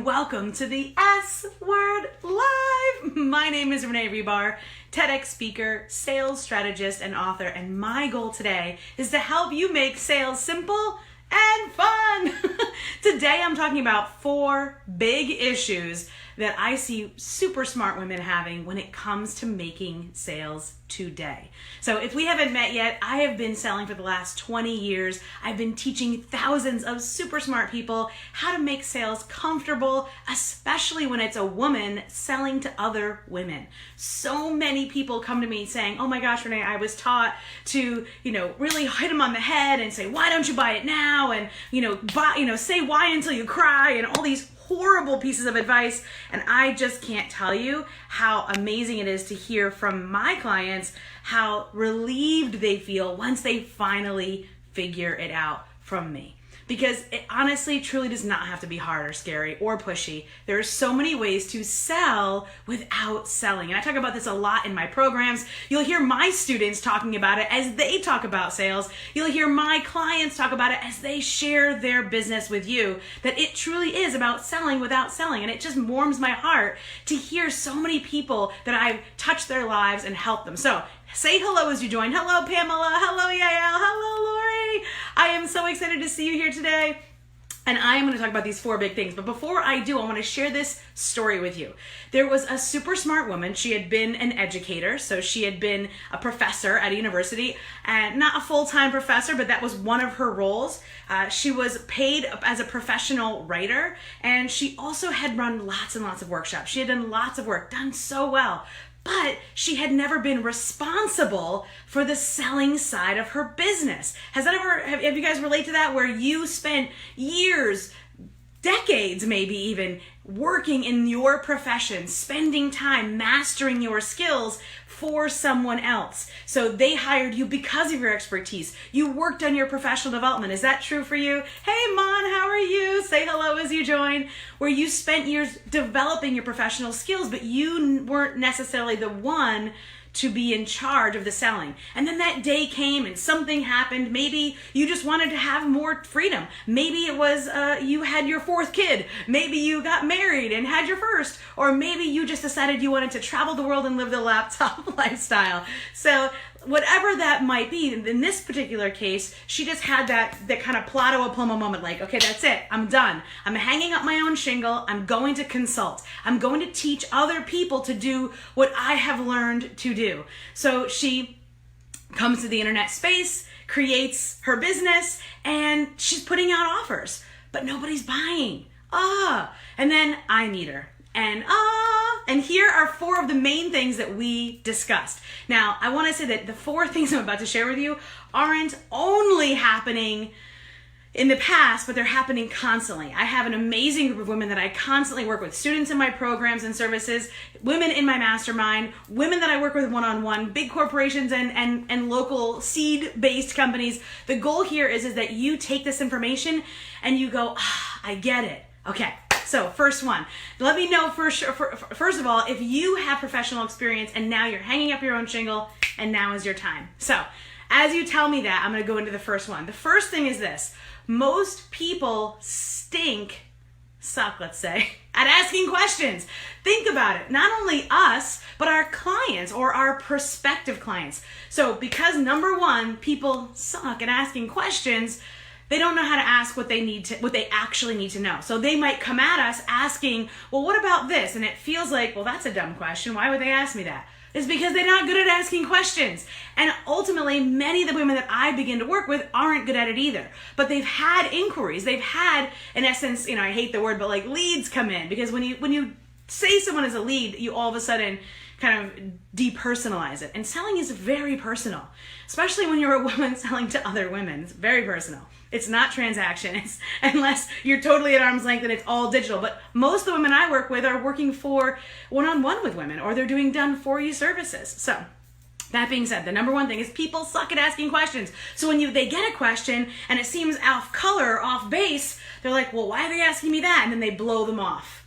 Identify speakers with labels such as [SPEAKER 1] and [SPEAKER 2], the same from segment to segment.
[SPEAKER 1] and welcome to the S Word Live. My name is Renee Rebar, TEDx speaker, sales strategist, and author, and my goal today is to help you make sales simple and fun. Today I'm talking about 4 big issues that I see super smart women having when it comes to making sales today. So if we haven't met yet, I have been selling for the last 20 years. I've been teaching thousands of super smart people how to make sales comfortable, especially when it's a woman selling to other women. So many people come to me saying, oh my gosh, Renee, I was taught to, really hit them on the head and say, why don't you buy it now? And, say why until you cry and all these horrible pieces of advice. And I just can't tell you how amazing it is to hear from my clients how relieved they feel once they finally figure it out from me. Because it honestly, truly does not have to be hard or scary or pushy. There are so many ways to sell without selling. And I talk about this a lot in my programs. You'll hear my students talking about it as they talk about sales. You'll hear my clients talk about it as they share their business with you. That it truly is about selling without selling. And it just warms my heart to hear so many people that I've touched their lives and helped them. So say hello as you join. Hello, Pamela. Hello, Yael. Hello, Lori. I am so excited to see you here today. And I am going to talk about these 4 big things. But before I do, I want to share this story with you. There was a super smart woman. She had been an educator. So she had been a professor at a university, and not a full-time professor, but that was one of her roles. She was paid as a professional writer, and she also had run lots and lots of workshops. She had done lots of work, done so well. But she had never been responsible for the selling side of her business. Have you guys relate to that, where you spent years, decades maybe even, working in your profession, spending time mastering your skills for someone else? So they hired you because of your expertise. You worked on your professional development. Is that true for you? Hey, Mon, how are you? Say hello as you join. Where you spent years developing your professional skills, but you weren't necessarily the one to be in charge of the selling. And then that day came and something happened. Maybe you just wanted to have more freedom. Maybe it was you had your 4th kid. Maybe you got married and had your first. Or maybe you just decided you wanted to travel the world and live the laptop lifestyle. So whatever that might be, in this particular case, she just had that kind of Plato Aplomo moment, like, okay, that's it, I'm done. I'm hanging up my own shingle, I'm going to consult. I'm going to teach other people to do what I have learned to do. So she comes to the internet space, creates her business, and she's putting out offers, but nobody's buying. And then I meet her. And here are 4 of the main things that we discussed. Now, I want to say that the 4 things I'm about to share with you aren't only happening in the past, but they're happening constantly. I have an amazing group of women that I constantly work with, students in my programs and services, women in my mastermind, women that I work with one-on-one, big corporations and local seed-based companies. The goal here is that you take this information and you go, I get it. Okay. So first one, let me know first of all, if you have professional experience and now you're hanging up your own shingle and now is your time. So as you tell me that, I'm going to go into the first one. The first thing is this: most people suck, let's say, at asking questions. Think about it. Not only us, but our clients or our prospective clients. So because number 1, people suck at asking questions, they don't know how to ask what they actually need to know. So they might come at us asking, well, what about this? And it feels like, well, that's a dumb question. Why would they ask me that? It's because they're not good at asking questions. And ultimately, many of the women that I begin to work with aren't good at it either. But they've had inquiries. They've had, in essence, I hate the word, but like leads come in. Because when you say someone is a lead, you all of a sudden kind of depersonalize it. And selling is very personal, especially when you're a woman selling to other women. It's very personal. It's not transaction, unless you're totally at arm's length and it's all digital. But most of the women I work with are working for one-on-one with women, or they're doing done-for-you services. So that being said, the number 1 thing is people suck at asking questions. So when they get a question and it seems off color, off base, they're like, well, why are they asking me that? And then they blow them off.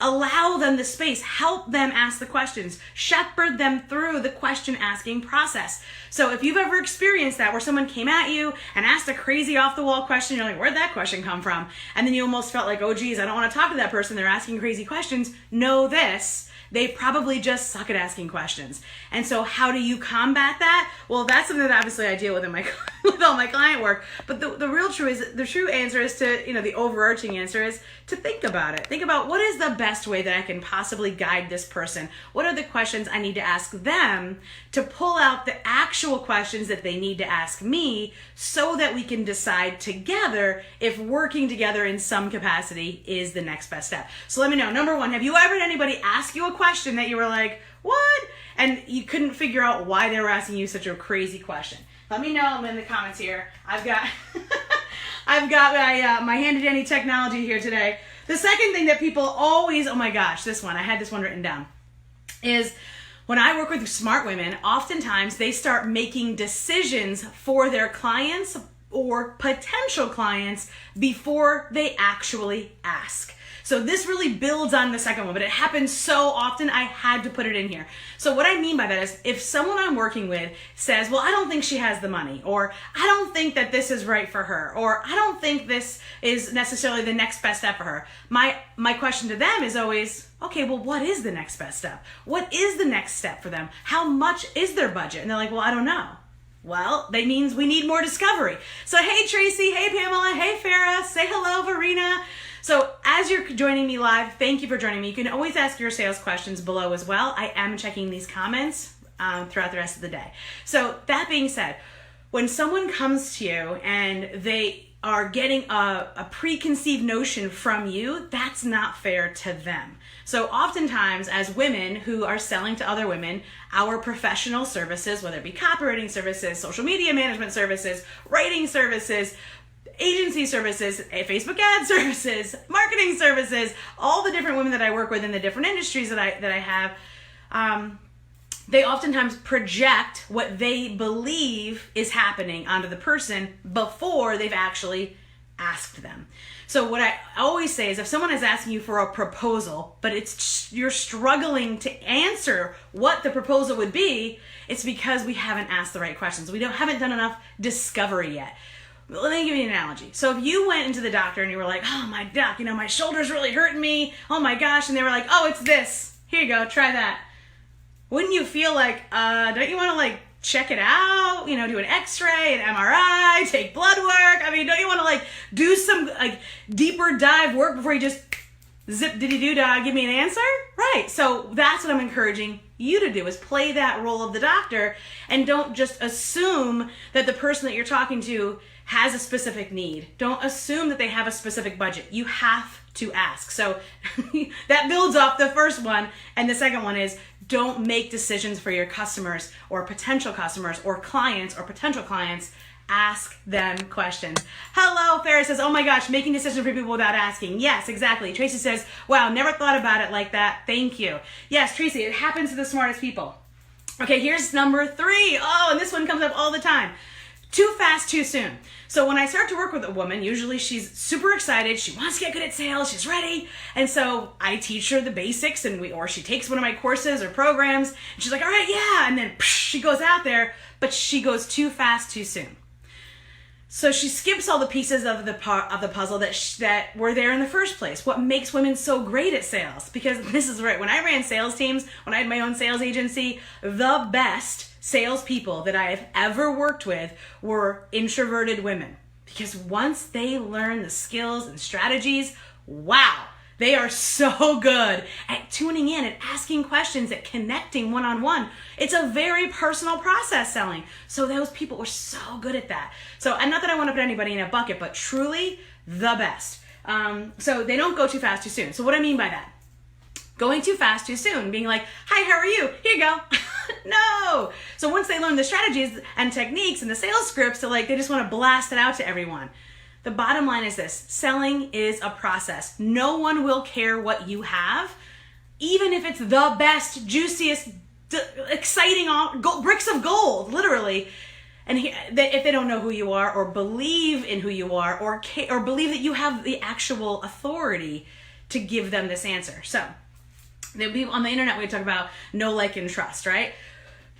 [SPEAKER 1] Allow them the space, help them ask the questions, shepherd them through the question asking process. So if you've ever experienced that where someone came at you and asked a crazy off the wall question, you're like, where'd that question come from? And then you almost felt like, oh geez, I don't want to talk to that person. They're asking crazy questions. Know this. They probably just suck at asking questions. And so how do you combat that? Well, that's something that obviously I deal with in my with all my client work. But the true answer is to, the overarching answer is to think about it. Think about what is the best way that I can possibly guide this person? What are the questions I need to ask them to pull out the actual questions that they need to ask me so that we can decide together if working together in some capacity is the next best step. So let me know. Number one, have you ever had anybody ask you a question that you were like, what? And you couldn't figure out why they were asking you such a crazy question? Let me know. I'm in the comments here. I've got my handy dandy technology here today. The second thing that people always, oh my gosh, I had this one written down, is when I work with smart women, oftentimes they start making decisions for their clients or potential clients before they actually ask. So this really builds on the second one, but it happens so often I had to put it in here. So what I mean by that is if someone I'm working with says, well, I don't think she has the money, or I don't think that this is right for her, or I don't think this is necessarily the next best step for her, my question to them is always, okay, well, what is the next best step? What is the next step for them? How much is their budget? And they're like, well, I don't know. Well, that means we need more discovery. So hey, Tracy, hey, Pamela, hey, Farah, say hello, Verena. So as you're joining me live, thank you for joining me. You can always ask your sales questions below as well. I am checking these comments throughout the rest of the day. So that being said, when someone comes to you and they are getting a preconceived notion from you, that's not fair to them. So oftentimes as women who are selling to other women, our professional services, whether it be copywriting services, social media management services, writing services, agency services, Facebook ad services, marketing services, all the different women that I work with in the different industries that I have, they oftentimes project what they believe is happening onto the person before they've actually asked them. So what I always say is if someone is asking you for a proposal, but you're struggling to answer what the proposal would be, it's because we haven't asked the right questions. We haven't done enough discovery yet. Let me give you an analogy. So if you went into the doctor and you were like, oh, my doc, my shoulder's really hurting me. Oh my gosh. And they were like, oh, it's this. Here you go. Try that. Wouldn't you feel like, don't you want to check it out? Do an x-ray, an MRI, take blood work. Don't you want to do some deeper dive work before you just zip diddy doo dah, give me an answer? Right. So that's what I'm encouraging you to do, is play that role of the doctor and don't just assume that the person that you're talking to has a specific need. Don't assume that they have a specific budget. You have to ask. So that builds off the first one. And the second one is don't make decisions for your customers or potential customers or clients or potential clients. Ask them questions. Hello, Farah says, oh my gosh, making decisions for people without asking. Yes, exactly. Tracy says, wow, never thought about it like that. Thank you. Yes, Tracy, it happens to the smartest people. Okay, here's number 3. Oh, and this one comes up all the time. Too fast, too soon. So when I start to work with a woman, usually she's super excited. She wants to get good at sales. She's ready. And so I teach her the basics or she takes one of my courses or programs and she's like, all right, yeah. And then she goes out there, but she goes too fast, too soon. So she skips all the pieces of the puzzle that were there in the first place. What makes women so great at sales? Because this is right. When I ran sales teams, when I had my own sales agency, the best salespeople that I have ever worked with were introverted women. Because once they learn the skills and strategies, wow, they are so good at tuning in and asking questions, at connecting one-on-one. It's a very personal process selling. So those people were so good at that. So, and not that I want to put anybody in a bucket, but truly the best. So they don't go too fast too soon. So what I mean by that? Going too fast too soon, being like, hi, how are you? Here you go. No. So once they learn the strategies and techniques and the sales scripts, they just want to blast it out to everyone. The bottom line is this: selling is a process. No one will care what you have, even if it's the best, juiciest, exciting bricks of gold, literally. And if they don't know who you are, or believe in who you are, or believe that you have the actual authority to give them this answer. So on the internet, we talk about know, like, and trust, right?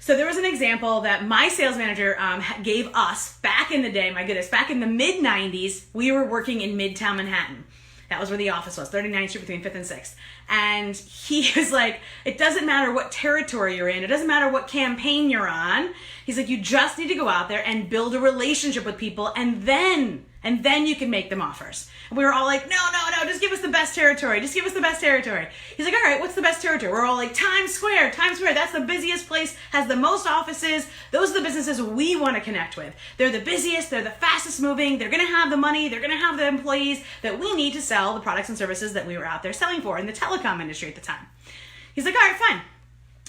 [SPEAKER 1] So there was an example that my sales manager gave us back in the day. My goodness, back in the mid 90s, we were working in Midtown Manhattan. That was where the office was, 39th Street between 5th and 6th. And he was like, it doesn't matter what territory you're in. It doesn't matter what campaign you're on. He's like, you just need to go out there and build a relationship with people, and then you can make them offers. And we were all like, no, just give us the best territory. Just give us the best territory. He's like, all right, what's the best territory? We're all like, Times Square, that's the busiest place, has the most offices. Those are the businesses we want to connect with. They're the busiest, they're the fastest moving, they're going to have the money, they're going to have the employees that we need to sell the products and services that we were out there selling for in the telecom industry at the time. He's like, all right, fine.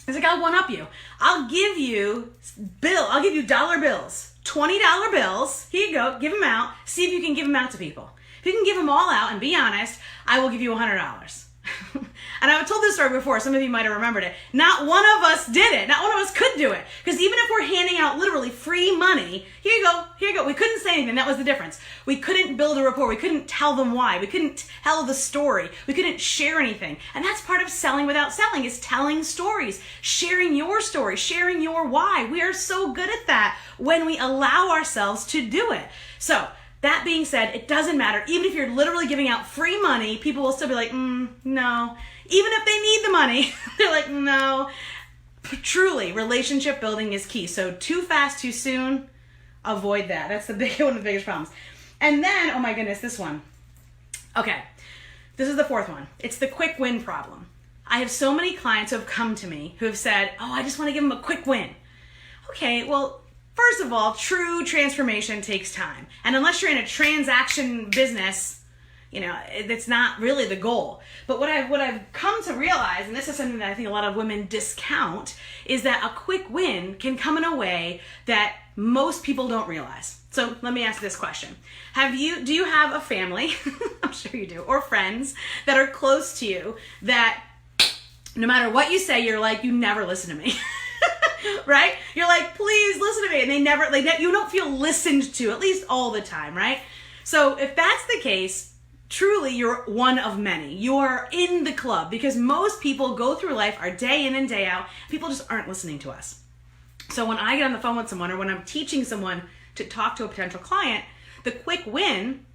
[SPEAKER 1] He's like, I'll one-up you. I'll give you dollar bills, $20 bills. Here you go, give them out. See if you can give them out to people. If you can give them all out and be honest, I will give you $100. And I've told this story before. Some of you might have remembered it. Not one of us did it. Not one of us could do it. Because even if we're handing out literally free money, here you go. We couldn't say anything. That was the difference. We couldn't build a rapport. We couldn't tell them why. We couldn't tell the story. We couldn't share anything. And that's part of selling without selling, is telling stories, sharing your story, sharing your why. We are so good at that when we allow ourselves to do it. So, that being said, it doesn't matter. Even if you're literally giving out free money, people will still be like, no. Even if they need the money, they're like, no. Truly, relationship building is key. So too fast, too soon, avoid that. That's one of the biggest problems. And then, oh my goodness, this one. Okay, this is the fourth one. It's the quick win problem. I have so many clients who have come to me who have said, oh, I just want to give them a quick win. Okay, well, first of all, true transformation takes time. And unless you're in a transaction business, it's not really the goal. But what I've come to realize, and this is something that I think a lot of women discount, is that a quick win can come in a way that most people don't realize. So let me ask this question. Do you have a family, I'm sure you do, or friends that are close to you that no matter what you say, you're like, you never listen to me? Right? You're like, please listen to me. And you don't feel listened to, at least all the time, right? So if that's the case, truly you're one of many. You're in the club, because most people go through life, are day in and day out. People just aren't listening to us. So when I get on the phone with someone, or when I'm teaching someone to talk to a potential client, the quick win,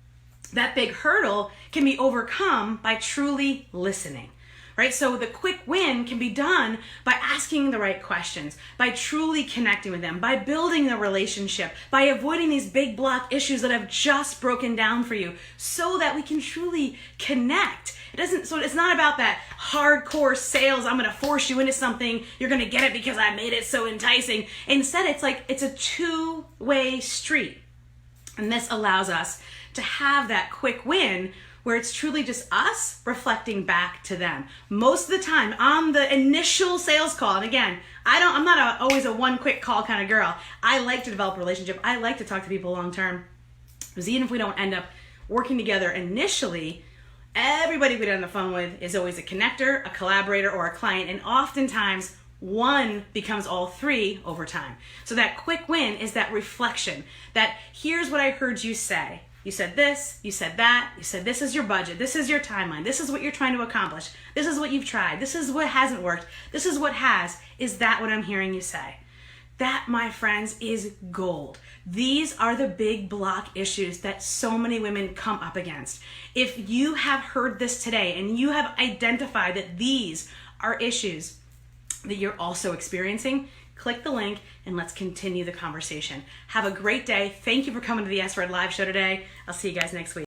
[SPEAKER 1] that big hurdle, can be overcome by truly listening. Right? So the quick win can be done by asking the right questions, by truly connecting with them, by building the relationship, by avoiding these big block issues that I've just broken down for you, so that we can truly connect. So it's not about that hardcore sales, I'm going to force you into something, you're going to get it because I made it so enticing. Instead, it's a two-way street. And this allows us to have that quick win where it's truly just us reflecting back to them. Most of the time on the initial sales call, and again, I'm not always a one quick call kind of girl. I like to develop a relationship. I like to talk to people long term, because even if we don't end up working together initially, everybody we get on the phone with is always a connector, a collaborator, or a client, and oftentimes one becomes all three over time. So that quick win is that reflection, that here's what I heard you say. You said this, you said that, you said this is your budget, this is your timeline, this is what you're trying to accomplish, this is what you've tried, this is what hasn't worked, this is what has. Is that what I'm hearing you say? That, my friends, is gold. These are the big block issues that so many women come up against. If you have heard this today and you have identified that these are issues that you're also experiencing, click the link and let's continue the conversation. Have a great day. Thank you for coming to the S Word Live show today. I'll see you guys next week.